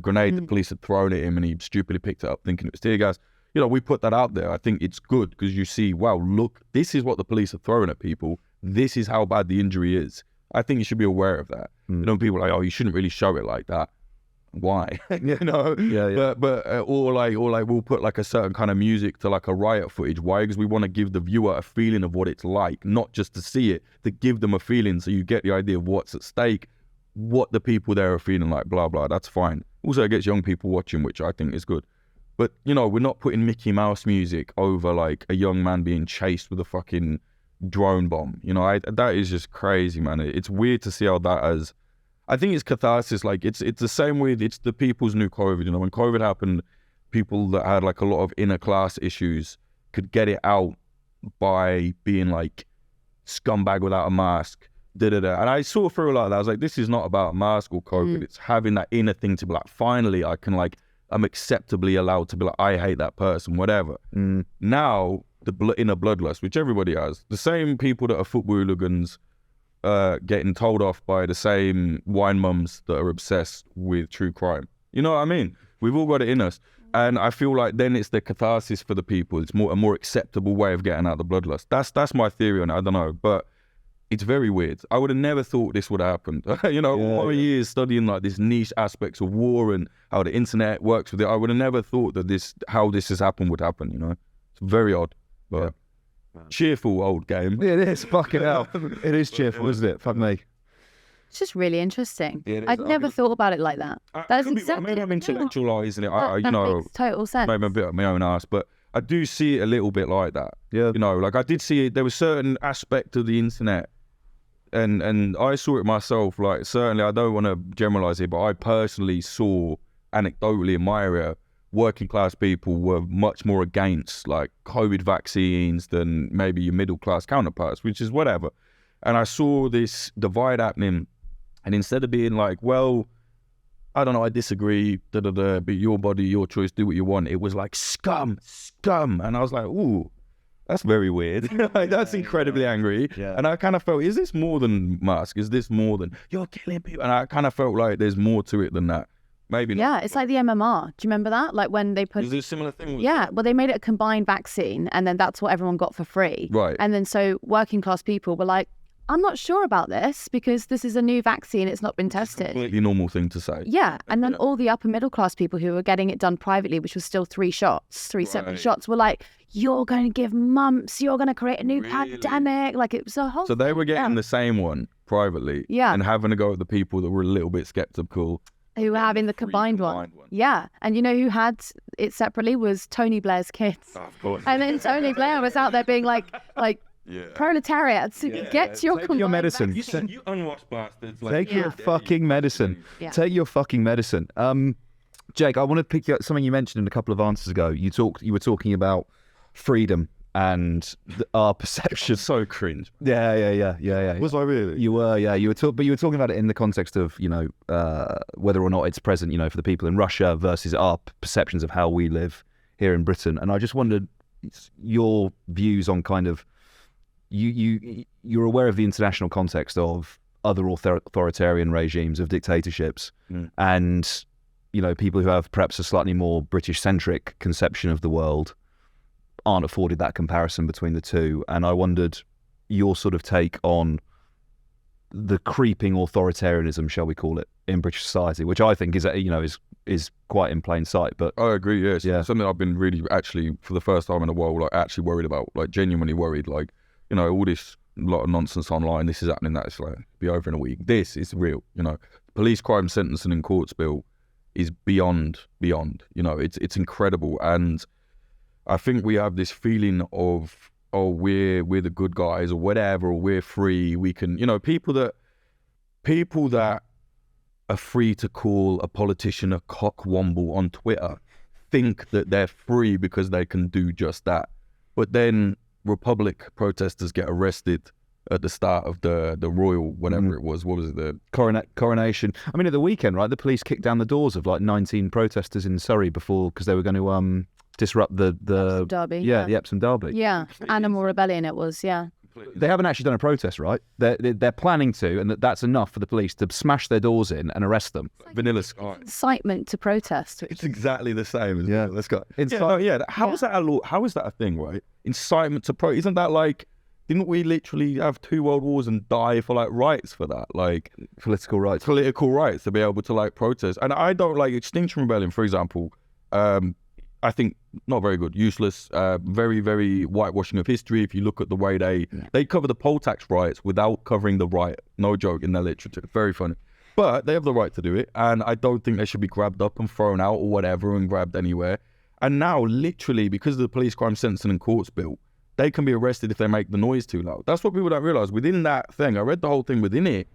grenade the police had thrown at him, and he stupidly picked it up thinking it was tear gas. You know, we put that out there. I think it's good because you see, wow, look, this is what the police are throwing at people. This is how bad the injury is. I think you should be aware of that. You know, people are like, oh, you shouldn't really show it like that. Why? You know? Yeah. But or like we'll put like a certain kind of music to like a riot footage. Why? Because we want to give the viewer a feeling of what it's like, not just to see it, to give them a feeling so you get the idea of what's at stake, what the people there are feeling like, blah, blah. That's fine. Also, it gets young people watching, which I think is good. But, you know, we're not putting Mickey Mouse music over like a young man being chased with a fucking drone bomb. You know, that is just crazy, man. It's weird to see how that has... I think it's catharsis. Like it's the same with, it's the people's new COVID. You know, when COVID happened, people that had like a lot of inner class issues could get it out by being like scumbag without a mask, And I saw through like that. I was like, this is not about a mask or COVID. It's having that inner thing to be like, finally, I can like I'm acceptably allowed to be like, I hate that person, whatever. Now, inner bloodlust, which everybody has, the same people that are football hooligans getting told off by the same wine mums that are obsessed with true crime. You know what I mean? We've all got it in us. And I feel like then it's the catharsis for the people. It's a more acceptable way of getting out the bloodlust. That's my theory on it. I don't know, but it's very weird. I would have never thought this would have happened. All years studying like these niche aspects of war and how the internet works with it, I would have never thought that how this has happened would happen. It's very odd, but cheerful old game. Yeah, it is. Fucking hell, it is cheerful, isn't it? Fuck me. It's just really interesting. Yeah, I'd never thought about it like that. That's exactly. Maybe I'm intellectualising it. That makes total sense. Maybe I'm a bit of my own ass, but I do see it a little bit like that. Yeah. Like I did see it. There was certain aspect of the internet, and I saw it myself. Like certainly, I don't want to generalise it, but I personally saw anecdotally in my area, working class people were much more against like COVID vaccines than maybe your middle class counterparts, which is whatever. And I saw this divide happening. And instead of being like, well, I don't know, I disagree, but your body, your choice, do what you want. It was like, scum. And I was like, ooh, that's very weird. Like, that's incredibly angry. Yeah. And I kind of felt, is this more than Musk? Is this more than, you're killing people? And I kind of felt like there's more to it than that. Maybe not. Yeah, it's like the MMR. Do you remember that? Like when they put... Is there a similar thing? Yeah, well, they made it a combined vaccine, and then that's what everyone got for free. Right. And then so working class people were like, I'm not sure about this because this is a new vaccine. It's not been tested. Completely normal thing to say. Yeah. And then all the upper middle class people who were getting it done privately, which was still 3 separate shots, were like, you're going to give mumps. You're going to create a new pandemic. Like it was a whole... So they were getting the same one privately. Yeah. And having to go at the people that were a little bit skeptical. Who were having the combined one. Yeah. And you know who had it separately was Tony Blair's kids. Oh, of course. And then Tony Blair was out there being like proletariats, get your medicine. You unwashed bastards. Take your fucking medicine. Yeah. Take your fucking medicine. Jake, I want to pick up something you mentioned in a couple of answers ago. You were talking about freedom and our perception. So cringe. Yeah. Was I really? You were, yeah. But you were talking about it in the context of, whether or not it's present, for the people in Russia versus our perceptions of how we live here in Britain. And I just wondered your views on kind of, you're aware of the international context of other authoritarian regimes, of dictatorships, and people who have perhaps a slightly more British-centric conception of the world aren't afforded that comparison between the two. And I wondered your sort of take on the creeping authoritarianism, shall we call it, in British society, which I think is quite in plain sight. But I agree. Yes, something I've been really actually for the first time in a while, like actually worried about, like genuinely worried, like. All this lot of nonsense online, this is happening, that is like, be over in a week. This is real, Police crime sentencing in courts bill is beyond, it's incredible. And I think we have this feeling of, oh, we're the good guys or whatever, or we're free. We can, people that are free to call a politician a cockwomble on Twitter think that they're free because they can do just that. But then Republic protesters get arrested at the start of the royal, whatever it was. What was it? The coronation. I mean, at the weekend, right? The police kicked down the doors of like 19 protesters in Surrey because they were going to disrupt the Epsom Derby. The Epsom Derby. Yeah, Animal Rebellion. It was. Yeah. They haven't actually done a protest, right? They're planning to, and that's enough for the police to smash their doors in and arrest them. Vanilla Sky. Incitement to protest. It's exactly the same. Yeah, let's go. How is that a law? How is that a thing, right? Incitement to protest. Isn't that like? Didn't we literally have 2 world wars and die for like rights for that? Like political rights to be able to like protest. And I don't like Extinction Rebellion, for example. I think not very good, useless, very, very whitewashing of history. If you look at the way they cover the poll tax riots without covering the riot. No joke in their literature. Very funny. But they have the right to do it. And I don't think they should be grabbed up and thrown out or whatever and grabbed anywhere. And now, literally, because of the police crime sentencing and courts bill, they can be arrested if they make the noise too loud. That's what people don't realise. Within that thing, I read the whole thing within it,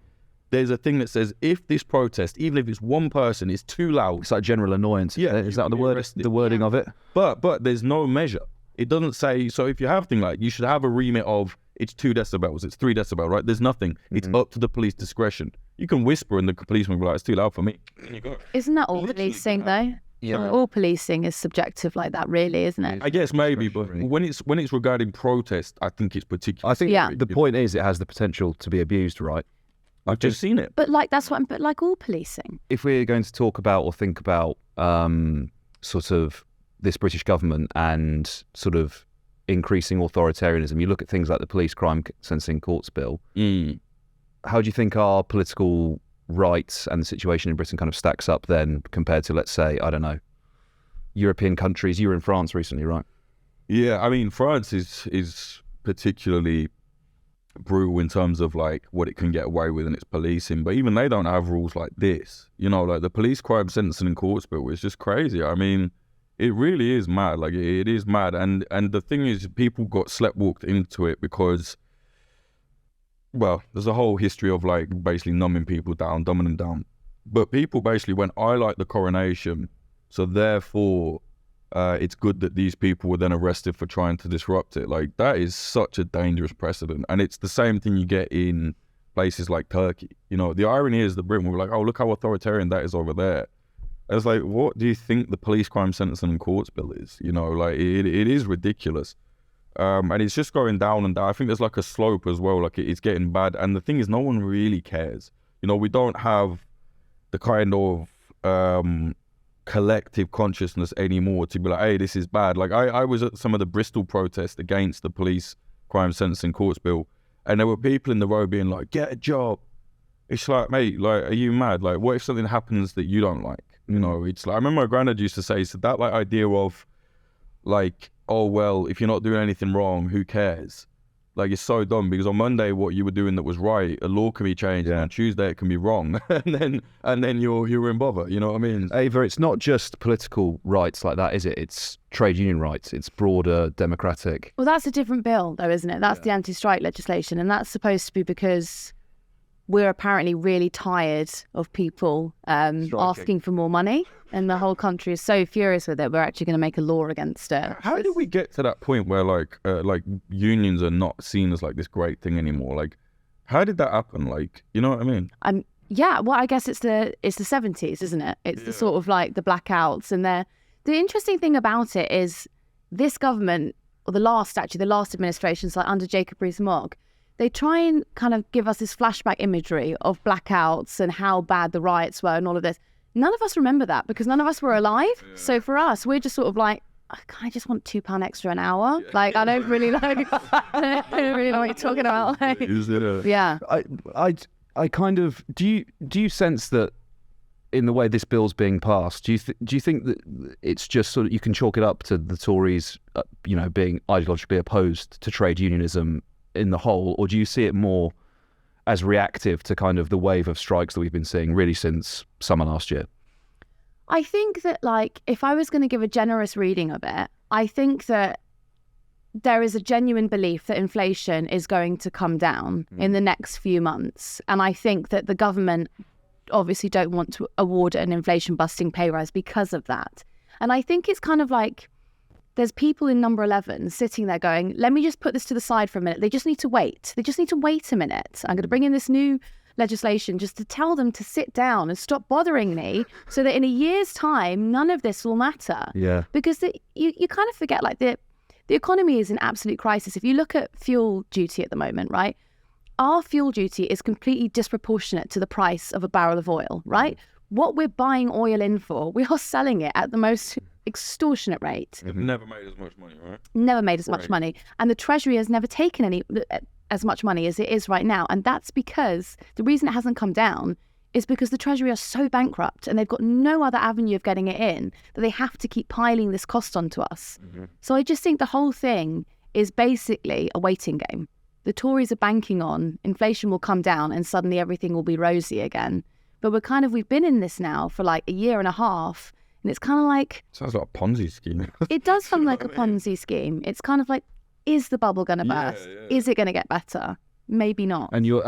there's a thing that says if this protest, even if it's one person, is too loud, it's like general annoyance. Yeah, is that the wording of it? But there's no measure. It doesn't say. So if you have thing like, you should have a remit of it's 2 decibels, it's 3 decibels, right? There's nothing. It's up to the police discretion. You can whisper and the policeman will be like, it's too loud for me. And you go. Isn't that all policing though? All policing is subjective like that, really, isn't it? I guess maybe, but when it's regarding protest, I think it's particular. I think the point is it has the potential to be abused, right? I've just seen it. But like but like all policing. If we're going to talk about or think about sort of this British government and sort of increasing authoritarianism, you look at things like the Police Crime Sentencing Courts Bill. How do you think our political rights and the situation in Britain kind of stacks up then compared to, let's say, I don't know, European countries? You were in France recently, right? Yeah, I mean, France is particularly brutal in terms of like what it can get away with in its policing, but even they don't have rules like this. You know, like the Police Crime Sentencing and Courts Bill is just crazy. I mean, it really is mad. Like it is mad, and the thing is, people got sleptwalked into it because, well, there's a whole history of like basically numbing people down, dumbing them down. But people basically went, I like the coronation, so therefore it's good that these people were then arrested for trying to disrupt it. Like that is such a dangerous precedent. And it's the same thing you get in places like Turkey. You know, the irony is that Britain were like, oh, look how authoritarian that is over there. It's like, what do you think the Police Crime Sentencing and Courts Bill is? You know, like it is ridiculous. And it's just going down and down. I think there's like a slope as well, like it's getting bad. And the thing is, no one really cares. You know, we don't have the kind of collective consciousness anymore to be like, hey, this is bad. Like I was at some of the Bristol protests against the Police Crime Sentencing Courts Bill, and there were people in the road being like, get a job. It's like, mate, like, are you mad? Like, what if something happens that you don't like? You know, it's like, I remember my granddad used to say, so that like idea of like, oh, well, if you're not doing anything wrong, who cares? Like, it's so dumb, because on Monday, what you were doing that was right, a law can be changed, and on Tuesday it can be wrong, and then you're in bother. You know what I mean? Ava, it's not just political rights like that, is it? It's trade union rights. It's broader democratic. Well, that's a different bill, though, isn't it? That's the anti-strike legislation, and that's supposed to be because we're apparently really tired of people asking for more money, and the whole country is so furious with it. We're actually going to make a law against it. How did we get to that point where like unions are not seen as like this great thing anymore? Like, how did that happen? Like, you know what I mean? Yeah. Well, I guess it's the 70s, isn't it? It's the sort of like the blackouts, and the interesting thing about it is this government, or the last administrations, like under Jacob Rees-Mogg, they try and kind of give us this flashback imagery of blackouts and how bad the riots were and all of this. None of us remember that because none of us were alive. Yeah. So for us, we're just sort of like, I just want £2 extra an hour. Yeah. Like, I don't really know. I don't really know what you're talking about. Like, yeah. I kind of, do you sense that in the way this bill's being passed, do you think that it's just sort of, you can chalk it up to the Tories, being ideologically opposed to trade unionism in the whole, or do you see it more as reactive to kind of the wave of strikes that we've been seeing really since summer last year? I think that, like, if I was going to give a generous reading of it, I think that there is a genuine belief that inflation is going to come down in the next few months. And I think that the government obviously don't want to award an inflation-busting pay rise because of that. And I think it's kind of like, there's people in number 11 sitting there going, let me just put this to the side for a minute. They just need to wait. They just need to wait a minute. I'm going to bring in this new legislation just to tell them to sit down and stop bothering me so that in a year's time, none of this will matter. Yeah. Because you kind of forget, like, the economy is in absolute crisis. If you look at fuel duty at the moment, right? Our fuel duty is completely disproportionate to the price of a barrel of oil, right? What we're buying oil in for, we are selling it at the most extortionate rate. They've never made as much money, right? Never made as much money. And the Treasury has never taken as much money as it is right now. And that's because the reason it hasn't come down is because the Treasury are so bankrupt and they've got no other avenue of getting it in, that they have to keep piling this cost onto us. Mm-hmm. So I just think the whole thing is basically a waiting game. The Tories are banking on inflation will come down and suddenly everything will be rosy again. But we've been in this now for like a year and a half. And it's kind of like... Sounds like a Ponzi scheme. It does sound like a Ponzi scheme. It's kind of like, is the bubble going to burst? Yeah. Is it going to get better? Maybe not. And you're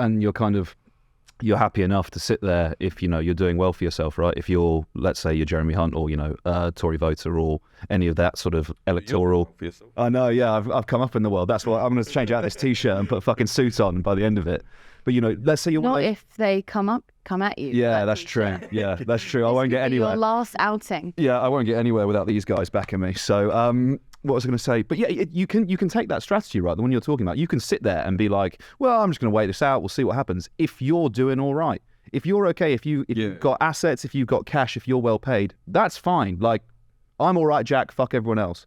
happy enough to sit there if, you're doing well for yourself, right? If you're, let's say you're Jeremy Hunt or, a Tory voter or any of that sort of electoral... I know, yeah, I've come up in the world. That's why I'm going to change out this T-shirt and put a fucking suit on by the end of it. But, let's say you're... Not if they come up come at you. Yeah, that's true. Yeah, that's true. I won't get anywhere. Your last outing. Yeah, I won't get anywhere without these guys backing me. So, what was I going to say? But yeah, you can take that strategy, right? The one you're talking about. You can sit there and be like, well, I'm just going to wait this out. We'll see what happens. If you're doing all right, if you're okay, if you've got assets, if you've got cash, if you're well paid, that's fine. Like, I'm all right, Jack. Fuck everyone else.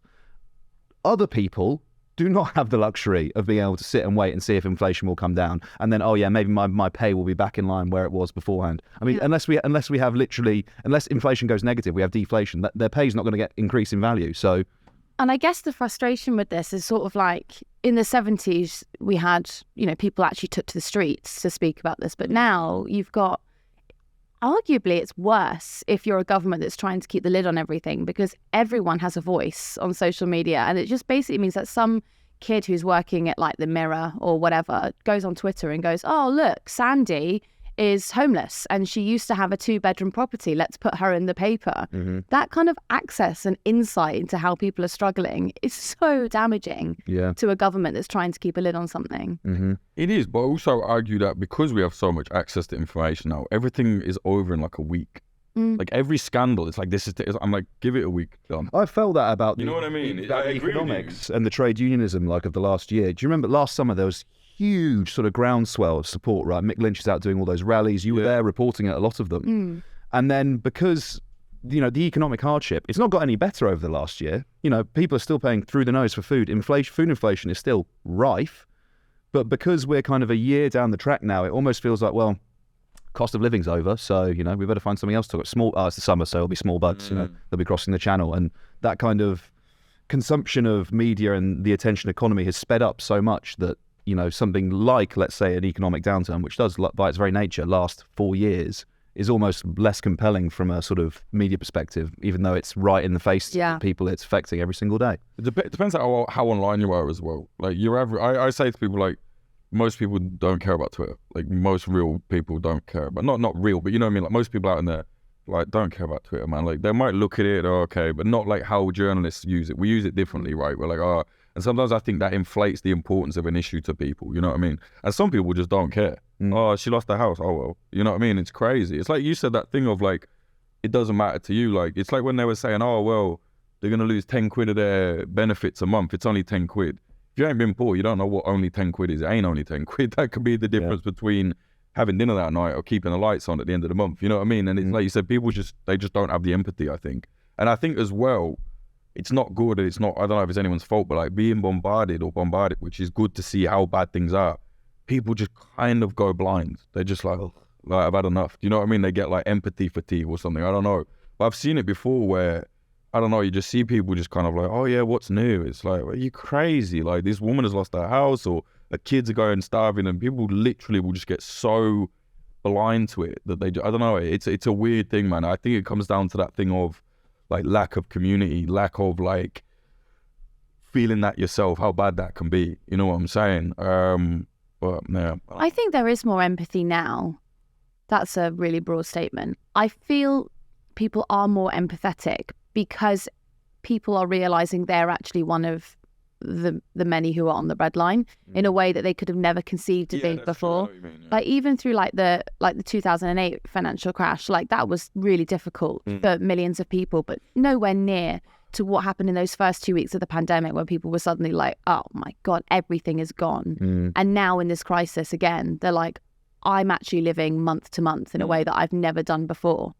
Other people do not have the luxury of being able to sit and wait and see if inflation will come down, and then, oh yeah, maybe my pay will be back in line where it was beforehand. I mean, unless we have literally, unless inflation goes negative, we have deflation. Their pay is not going to get increase in value. So, and I guess the frustration with this is sort of like in the 70s we had, people actually took to the streets to speak about this, but now you've got, arguably it's worse if you're a government that's trying to keep the lid on everything, because everyone has a voice on social media, and it just basically means that some kid who's working at like the Mirror or whatever goes on Twitter and goes, oh look, Sandy is homeless and she used to have a 2-bedroom property, let's put her in the paper. That kind of access and insight into how people are struggling is so damaging to a government that's trying to keep a lid on something. It is, but also argue that because we have so much access to information now, everything is over in like a week. Like every scandal, it's like, I'm like, give it a week, done. I felt that about what I mean? The economics and the trade unionism like of the last year. Do you remember last summer there was huge sort of groundswell of support, right? Mick Lynch is out doing all those rallies. You were there reporting at a lot of them. And then because, the economic hardship, it's not got any better over the last year. People are still paying through the nose for food. Food inflation is still rife. But because we're kind of a year down the track now, it almost feels like, well, cost of living's over. So, we better find something else to talk about. It's the summer, so it'll be small buds, they'll be crossing the channel. And that kind of consumption of media and the attention economy has sped up so much that, something like, let's say, an economic downturn, which does, by its very nature, last 4 years, is almost less compelling from a sort of media perspective, even though it's right in the face to people it's affecting every single day. It depends on how online you are as well. Like, I say to people, like, most people don't care about Twitter. Like, most real people don't care about, not real, but you know what I mean? Like, most people out in there, like, don't care about Twitter, man. Like, they might look at it, okay, but not like how journalists use it. We use it differently, right? We're like, and sometimes I think that inflates the importance of an issue to people, you know what I mean? And some people just don't care. Oh, she lost her house, oh well. You know what I mean? It's crazy. It's like you said, that thing of like, it doesn't matter to you. Like, it's like when they were saying, oh well, they're going to lose 10 quid of their benefits a month. It's only 10 quid. If you ain't been poor, you don't know what only 10 quid is. It ain't only 10 quid. That could be the difference between having dinner that night or keeping the lights on at the end of the month. You know what I mean? And it's like you said, people they just don't have the empathy, I think. And I think as well, it's not good. It's not, I don't know if it's anyone's fault, but like being bombarded, which is good to see how bad things are. People just kind of go blind. They're just like, I've had enough. Do you know what I mean? They get like empathy fatigue or something. I don't know. But I've seen it before where, I don't know, you just see people just kind of like, oh yeah, what's new? It's like, are you crazy? Like, this woman has lost her house, or the kids are going starving, and people literally will just get so blind to it that I don't know, it's a weird thing, man. I think it comes down to that thing of like lack of community, lack of like feeling that yourself, how bad that can be. You know what I'm saying? But yeah. I think there is more empathy now. That's a really broad statement. I feel people are more empathetic because people are realizing they're actually one of the many who are on the breadline in a way that they could have never conceived of being before. Like, even through like the 2008 financial crash, like that was really difficult for millions of people, but nowhere near to what happened in those first 2 weeks of the pandemic, where people were suddenly like, oh my God, everything is gone. And now in this crisis again, they're like, I'm actually living month to month in a way that I've never done before.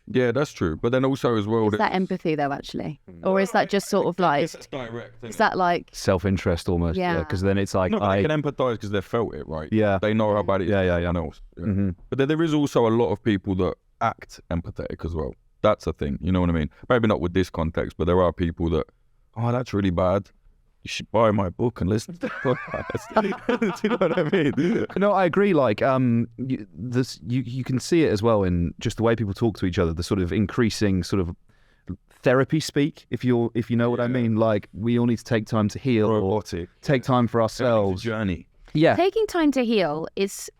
Yeah, that's true. But then also as well, is that empathy though, actually? Or is that just sort of like, it's direct, is that like self-interest almost? Yeah, because then it's like, no, they can empathize because they felt it, right? Yeah, they know how bad it is. Yeah. But then there is also a lot of people that act empathetic as well. That's a thing, you know what I mean? Maybe not with this context, but there are people that, oh, that's really bad, you should buy my book and listen to the podcast. Do you know what I mean? No, I agree. Like, you can see it as well in just the way people talk to each other, the sort of increasing sort of therapy speak, if you know what I mean. Like, we all need to take time to heal, robotic, or take time for ourselves. Journey. Yeah. Taking time to heal is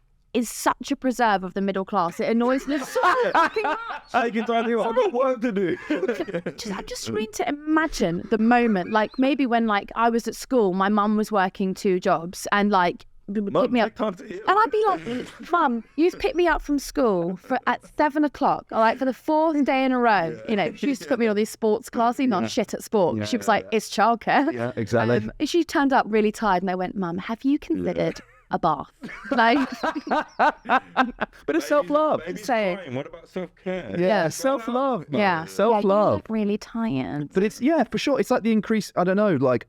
such a preserve of the middle class. It annoys me so fucking much. I've got work to do. I'm just trying to imagine the moment, like maybe when like I was at school, my mum was working 2 jobs, and like pick me up. And I'd be like, Mum, you used to pick me up from school at 7 o'clock, all right, for the 4th day in a row. You know, she used to put me on these sports classes, even on shit at sport. She was like, it's childcare. Yeah, exactly. She turned up really tired and I went, Mum, have you considered a bath? Like, but it's self-love. saying, what about self-care? Yeah, self-love. Yeah. Self-love. Yeah, you look really tired. But it's, for sure. It's like the increase, I don't know, like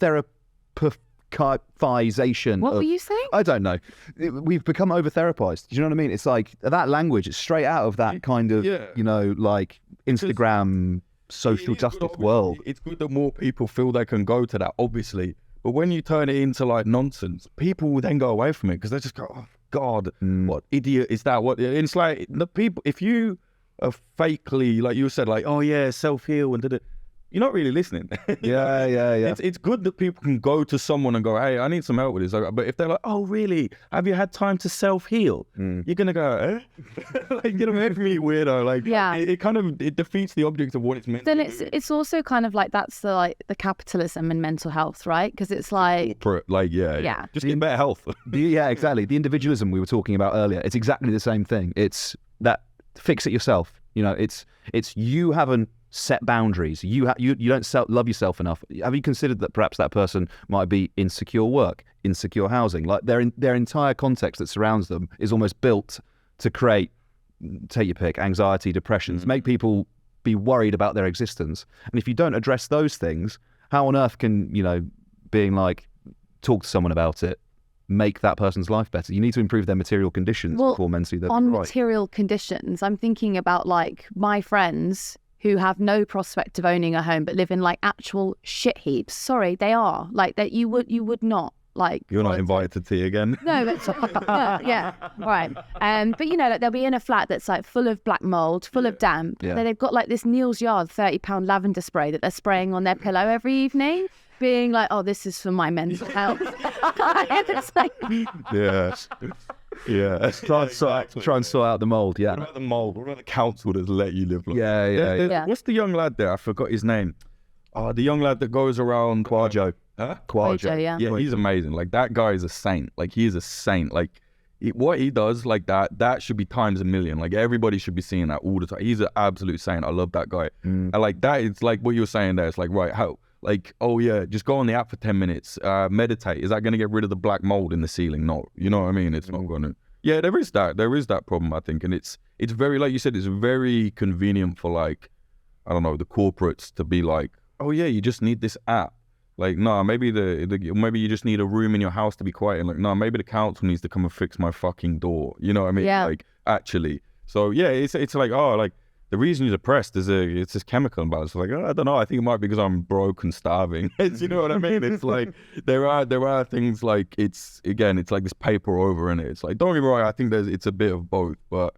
therapization. What were you saying? I don't know. We've become over-therapized. Do you know what I mean? It's like that language, it's straight out of that kind of, you know, like Instagram, social justice world. It's good that more people feel they can go to that, obviously. But when you turn it into like nonsense, people will then go away from it because they just go, oh, God, what idiot is that? What? It's like the people, if you are fakely, like you said, like, oh yeah, self-heal and you're not really listening. Yeah. It's good that people can go to someone and go, hey, I need some help with this. But if they're like, oh, really? Have you had time to self-heal? You're going to go, like, you know, make me weirdo. Like, it kind of, it defeats the object of what it's meant then to it's also kind of like, that's the capitalism and mental health, right? Because it's like, just get better health. Yeah, exactly. The individualism we were talking about earlier, it's exactly the same thing. It's that fix it yourself. You know, it's you haven't set boundaries. You don't love yourself enough. Have you considered that perhaps that person might be insecure work, insecure housing? Like their entire context that surrounds them is almost built to create, take your pick, anxiety, depressions, make people be worried about their existence. And if you don't address those things, how on earth can, you know, being like, talk to someone about it, make that person's life better? You need to improve their material conditions before mentally they're on right. Material conditions, I'm thinking about like my friends who have no prospect of owning a home but live in like actual shit heaps. Sorry, they are like that. You would not like. You're not invited to tea again. No, but yeah, right. But you know, like they'll be in a flat that's like full of black mold, full of damp. Yeah. Then they've got like this Neal's Yard £30 lavender spray that they're spraying on their pillow every evening, being like, oh, this is for my mental health. It's like, Try and sort out the mold. Yeah. What about the mold? What about the council that's let you live? Like Yeah. What's the young lad there? I forgot his name. Oh, the young lad that goes around. Kwadwo. Huh? Kwadwo, yeah. Yeah, he's amazing. Like that guy is a saint. Like he is a saint. Like what he does, like that should be times a million. Like everybody should be seeing that all the time. He's an absolute saint. I love that guy. And like that, it's like what you were saying there. It's like, right, how? Like, oh yeah, just go on the app for 10 minutes, meditate. Is that going to get rid of the black mold in the ceiling? No, you know what I mean? It's not going to. Yeah, there is that problem, I think. And it's very, like you said, it's very convenient for like, I don't know, the corporates to be like, oh yeah, you just need this app. Like, no, maybe maybe you just need a room in your house to be quiet. And like, no, maybe the council needs to come and fix my fucking door. You know what I mean? Yeah. Like, actually. So yeah, it's like, oh, like, the reason you're depressed is it's this chemical imbalance. Like, I don't know. I think it might be because I'm broke and starving. You know what I mean? It's like there are things like it's like this paper over in it. It's like, don't get me wrong. I think it's a bit of both, but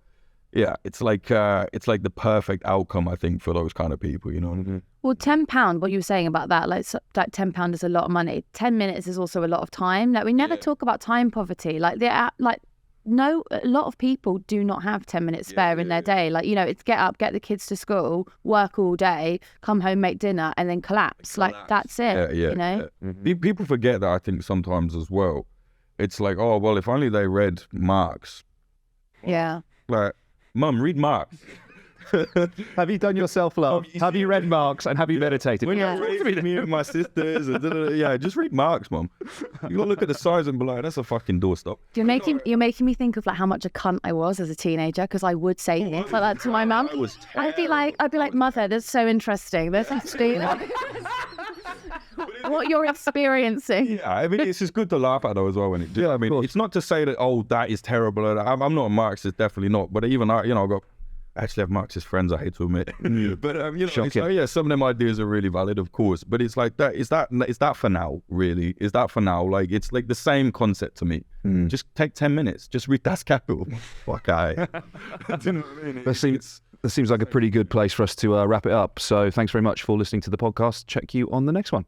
yeah, it's like the perfect outcome, I think, for those kind of people. You know what I mean? well, £10. What you were saying about that, like £10 is a lot of money. 10 minutes is also a lot of time. Like we never talk about time poverty. Like no, a lot of people do not have 10 minutes spare in their day. Like, you know, it's get up, get the kids to school, work all day, come home, make dinner, and then collapse. Like, that's it, you know? Yeah. People forget that, I think, sometimes as well. It's like, oh, well, if only they read Marx. Yeah. Like, Mum, read Marx. Have you done your self-love? Have you read Marx and have you meditated? When you're raising me and my sisters, just read Marx, Mum. You gotta look at the size and be like, that's a fucking doorstop. You're making me think of like how much a cunt I was as a teenager, because I would say things like that to my mum. I'd be like, Mother, that's so interesting. There's actually what you're experiencing. Yeah, I mean, it's just good to laugh at though as well when it. Yeah, I mean, it's not to say that that is terrible. I'm not a Marxist, definitely not. But even I got. I actually have Marxist friends, I hate to admit. But some of them ideas are really valid, of course. But it's like that. Is that for now? Really? Is that for now? Like it's like the same concept to me. Just take 10 minutes. Just read Das Kapital. Fuck I. Do you know what I mean? That seems like a pretty good place for us to wrap it up. So thanks very much for listening to the podcast. Check you on the next one.